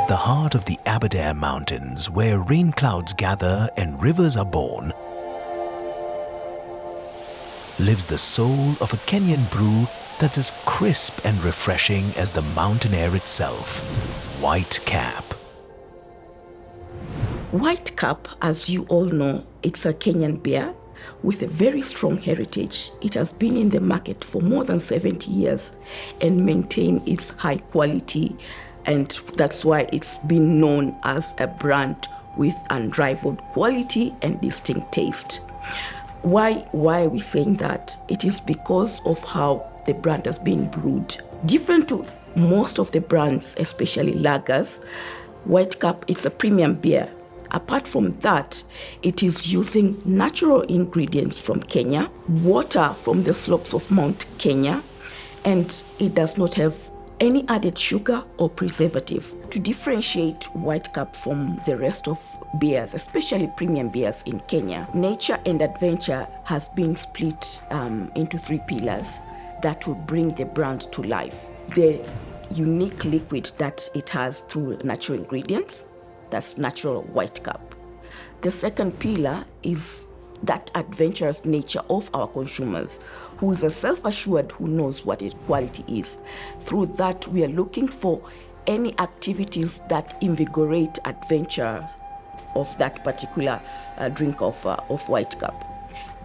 At the heart of the Aberdare Mountains, where rain clouds gather and rivers are born, lives the soul of a Kenyan brew that's as crisp and refreshing as the mountain air itself. White Cap. White Cap, as you all know, it's a Kenyan beer with a very strong heritage. It has been in the market for more than 70 years and maintained its high quality, and that's why it's been known as a brand with unrivaled quality and distinct taste. Why are we saying that? It is because of how the brand has been brewed. Different to most of the brands, especially lagers, White Cap is a premium beer. Apart from that, it is using natural ingredients from Kenya, water from the slopes of Mount Kenya, and it does not have any added sugar or preservative. To differentiate White Cap from the rest of beers, especially premium beers in Kenya, nature and adventure has been split into 3 pillars that will bring the brand to life. The unique liquid that it has through natural ingredients, that's natural White Cap. The second pillar is that adventurous nature of our consumers, who is a self-assured, who knows what quality is. Through that, we are looking for any activities that invigorate adventure of that particular drink of White Cap.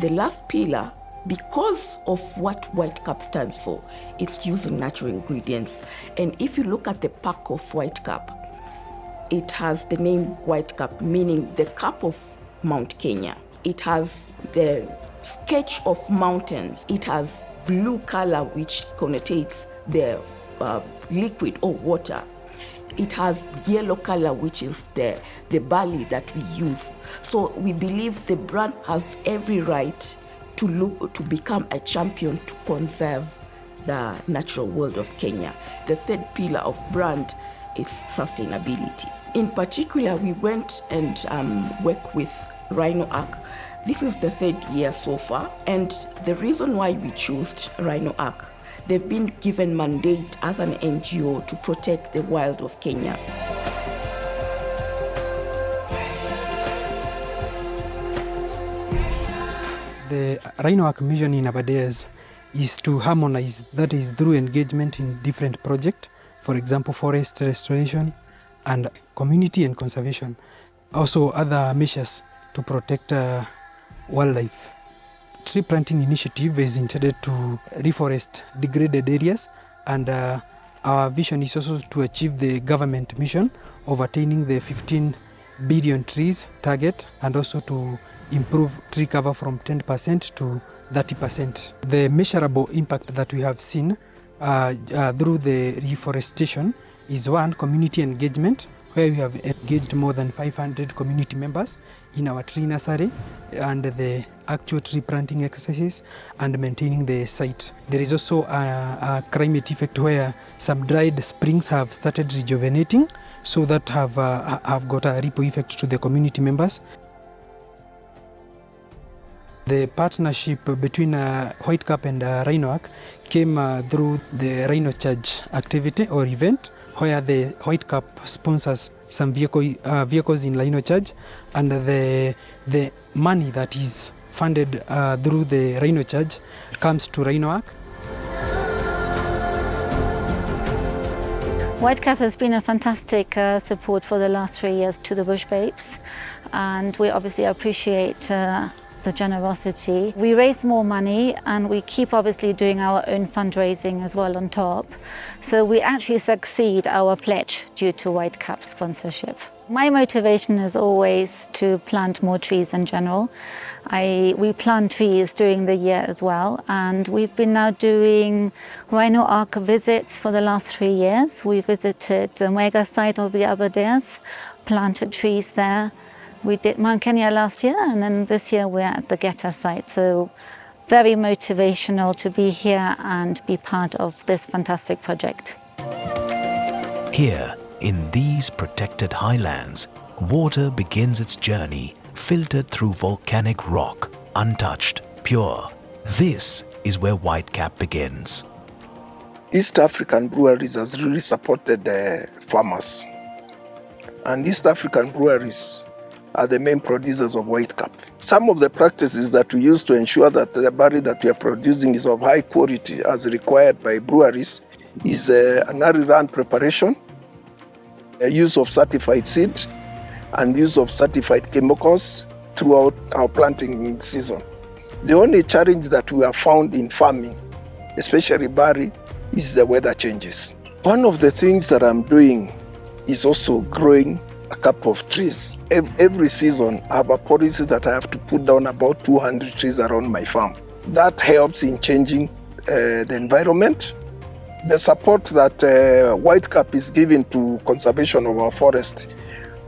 The last pillar, because of what White Cap stands for, it's using natural ingredients. And if you look at the pack of White Cap, it has the name White Cap, meaning the cap of Mount Kenya. It has the sketch of mountains. It has blue color, which connotates the liquid or water. It has yellow color, which is the barley that we use. So we believe the brand has every right to become a champion to conserve the natural world of Kenya. The third pillar of brand is sustainability. In particular, we went and worked with Rhino Ark. This is the 3rd year so far, and the reason why we chose Rhino Ark, they've been given mandate as an NGO to protect the wild of Kenya. The Rhino Ark mission in Aberdare is to harmonize, that is through engagement in different projects, for example, forest restoration and community and conservation. Also other measures to protect wildlife. Tree planting initiative is intended to reforest degraded areas, and our vision is also to achieve the government mission of attaining the 15 billion trees target, and also to improve tree cover from 10% to 30%. The measurable impact that we have seen through the reforestation is one, community engagement, where we have engaged more than 500 community members in our tree nursery and the actual tree planting exercises and maintaining the site. There is also a climate effect where some dried springs have started rejuvenating, so that have got a ripple effect to the community members. The partnership between White Cap and Rhino Ark came through the Rhino Charge activity or event, where the White Cap sponsors some vehicles in Rhino Charge, and the money that is funded through the Rhino Charge comes to Rhino Ark. White Cap has been a fantastic support for the last 3 years to the Bush Babes, and we obviously appreciate the generosity. We raise more money, and we keep obviously doing our own fundraising as well on top. So we actually succeed our pledge due to White Cap sponsorship. My motivation is always to plant more trees in general. We plant trees during the year as well, and we've been now doing Rhino Ark visits for the last 3 years. We visited the mega site of the Aberdares, planted trees there. We did Mount Kenya last year, and then this year we're at the Geta site. So very motivational to be here and be part of this fantastic project. Here, in these protected highlands, water begins its journey, filtered through volcanic rock, untouched, pure. This is where White Cap begins. East African breweries has really supported the farmers and East African breweries are the main producers of white cap. Some of the practices that we use to ensure that the barley that we are producing is of high quality as required by breweries is an early run preparation, use of certified seed, and use of certified chemicals throughout our planting season. The only challenge that we have found in farming, especially barley, is the weather changes. One of the things that I'm doing is also growing a couple of trees. Every season, I have a policy that I have to put down about 200 trees around my farm. That helps in changing the environment. The support that white cap is giving to conservation of our forest,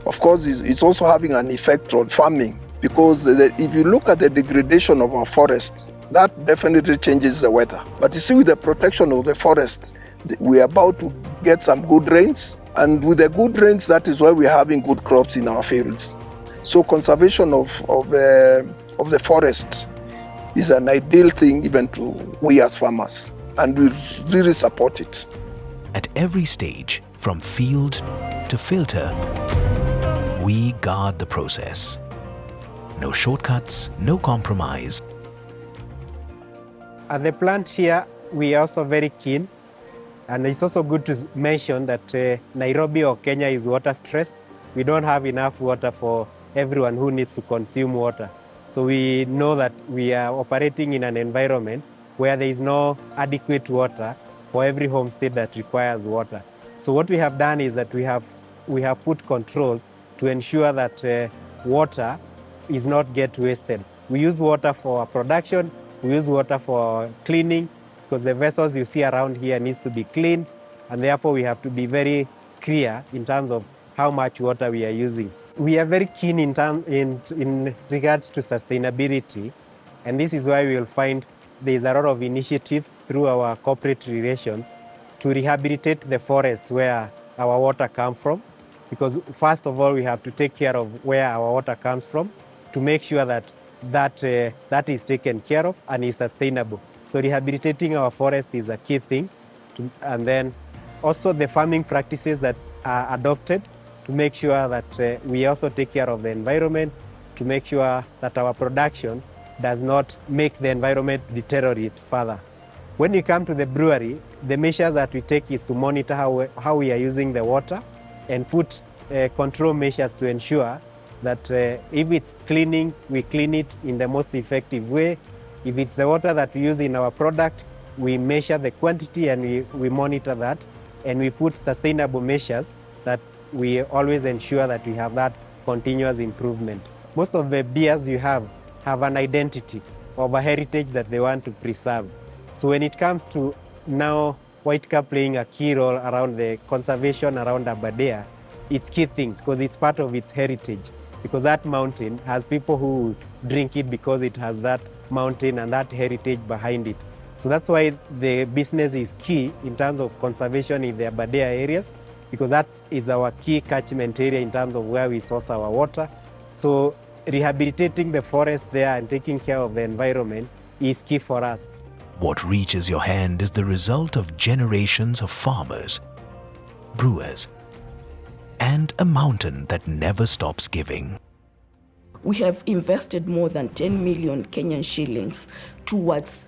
of course, it's also having an effect on farming, because if you look at the degradation of our forests, that definitely changes the weather. But you see, with the protection of the forest, we are about to get some good rains. And with the good rains, that is why we are having good crops in our fields. So conservation of the forest is an ideal thing even to we as farmers, and we really support it. At every stage, from field to filter, we guard the process. No shortcuts, no compromise. At the plant here, we are also very keen. And it's also good to mention that Nairobi or Kenya is water stressed. We don't have enough water for everyone who needs to consume water. So we know that we are operating in an environment where there is no adequate water for every homestead that requires water. So what we have done is that we have put controls to ensure that water is not get wasted. We use water for production, we use water for cleaning, because the vessels you see around here needs to be cleaned, and therefore we have to be very clear in terms of how much water we are using. We are very keen in regards to sustainability, and this is why we will find there is a lot of initiative through our corporate relations to rehabilitate the forest where our water comes from, because first of all we have to take care of where our water comes from to make sure that is taken care of and is sustainable. So rehabilitating our forest is a key thing. And then also the farming practices that are adopted to make sure that we also take care of the environment, to make sure that our production does not make the environment deteriorate further. When we come to the brewery, the measures that we take is to monitor how we are using the water and put control measures to ensure that if it's cleaning, we clean it in the most effective way. If it's the water that we use in our product, we measure the quantity and we monitor that, and we put sustainable measures that we always ensure that we have that continuous improvement. Most of the beers you have an identity of a heritage that they want to preserve. So when it comes to now white cap playing a key role around the conservation around Aberdare, it's key things because it's part of its heritage, because that mountain has people who drink it because it has that mountain and that heritage behind it. So that's why the business is key in terms of conservation in the Aberdare areas, because that is our key catchment area in terms of where we source our water. So rehabilitating the forest there and taking care of the environment is key for us. What reaches your hand is the result of generations of farmers, brewers, and a mountain that never stops giving. We have invested more than 10 million Kenyan shillings towards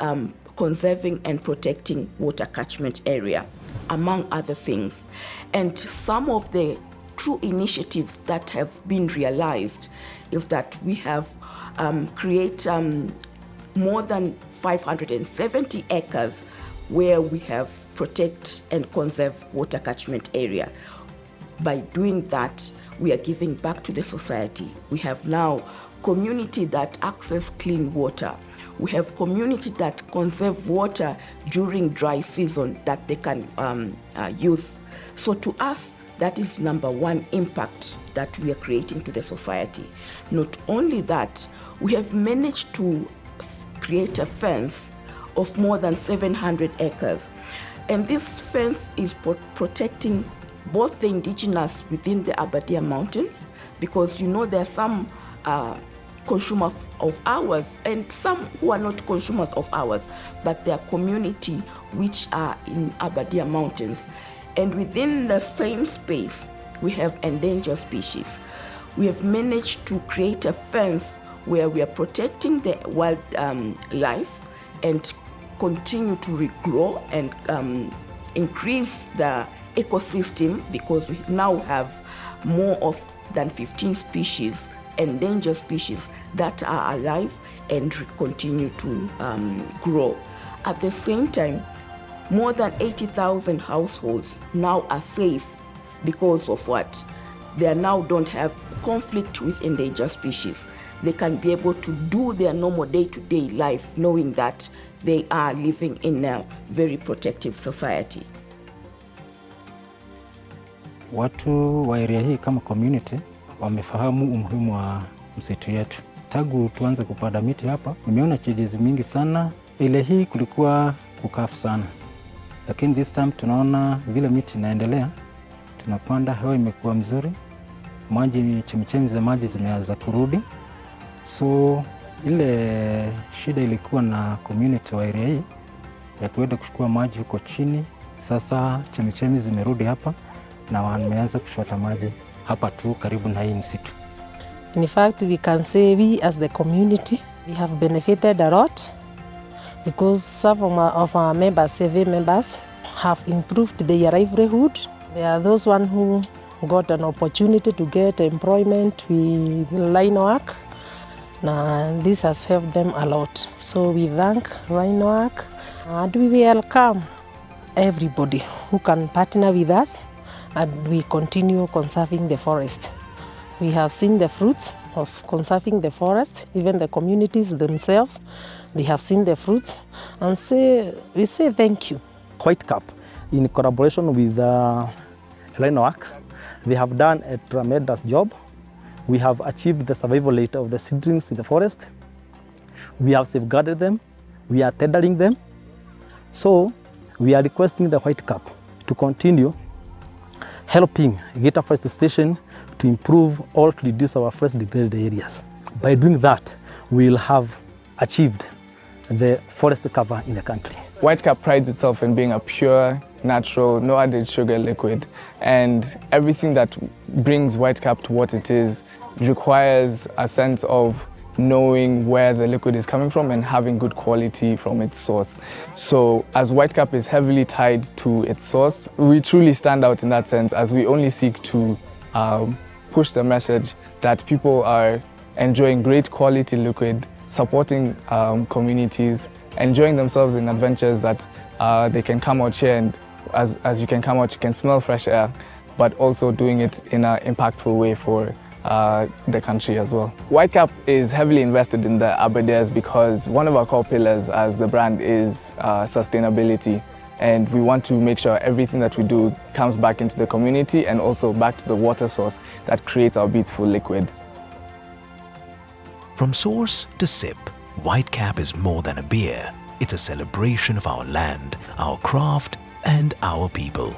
conserving and protecting water catchment area, among other things. And some of the true initiatives that have been realized is that we have created more than 570 acres where we have protect and conserve water catchment area. By doing that, we are giving back to the society. We have now community that access clean water. We have community that conserve water during dry season that they can use. So to us, that is number one impact that we are creating to the society. Not only that, we have managed to create a fence of more than 700 acres. And this fence is protecting both the indigenous within the Aberdare Mountains, because you know there are some consumers of ours and some who are not consumers of ours, but they are community which are in Aberdare Mountains. And within the same space, we have endangered species. We have managed to create a fence where we are protecting the wild life and continue to regrow and increase the ecosystem, because we now have more than 15 species, endangered species, that are alive and continue to grow. At the same time, more than 80,000 households now are safe because of what? They now don't have conflict with endangered species. They can be able to do their normal day-to-day life knowing that they are living in a very protective society. Watu wa area hii kama community wamefahamu umuhimu wa msitu yetu. Tangu tuanze kupanda miti hapa, nimeona changes mingi sana. Ile hii kulikuwa kukafu sana, lakini this time tunaona vile miti inaendelea, tunapanda, hewa imekuwa mzuri, maji, chemichemi za maji zimeanza kurudi. So ile shida ilikuwa na community wa area hii ya kuenda kuchukua maji huko chini, sasa chemichemi zimerudi hapa na wameanza kushota maji hapa tu karibu na hii msitu. In fact, we can say we as the community, we have benefited a lot because some of our members, survey members, have improved their livelihood. There are those one who got an opportunity to get employment with Rhino Ark. Now, this has helped them a lot. So we thank Rhino Ark and we welcome everybody who can partner with us, and we continue conserving the forest. We have seen the fruits of conserving the forest, even the communities themselves, they have seen the fruits, and we say thank you. Whitecap, in collaboration with Rhino Ark, they have done a tremendous job. We have achieved the survival rate of the seedlings in the forest. We have safeguarded them. We are tendering them. So we are requesting the Whitecap to continue helping Geta Forest Station to improve or to reduce our forest degraded areas. By doing that, we will have achieved the forest cover in the country. Whitecap prides itself in being a pure, natural, no added sugar liquid, and everything that brings Whitecap to what it is requires a sense of knowing where the liquid is coming from and having good quality from its source. So as Whitecap is heavily tied to its source, we truly stand out in that sense, as we only seek to push the message that people are enjoying great quality liquid, supporting communities, enjoying themselves in adventures that they can come out here, and as you can come out, you can smell fresh air, but also doing it in an impactful way for the country as well. Whitecap is heavily invested in the Aberdares because one of our core pillars as the brand is sustainability, and we want to make sure everything that we do comes back into the community and also back to the water source that creates our beautiful liquid. From source to sip, Whitecap is more than a beer. It's a celebration of our land, our craft, and our people.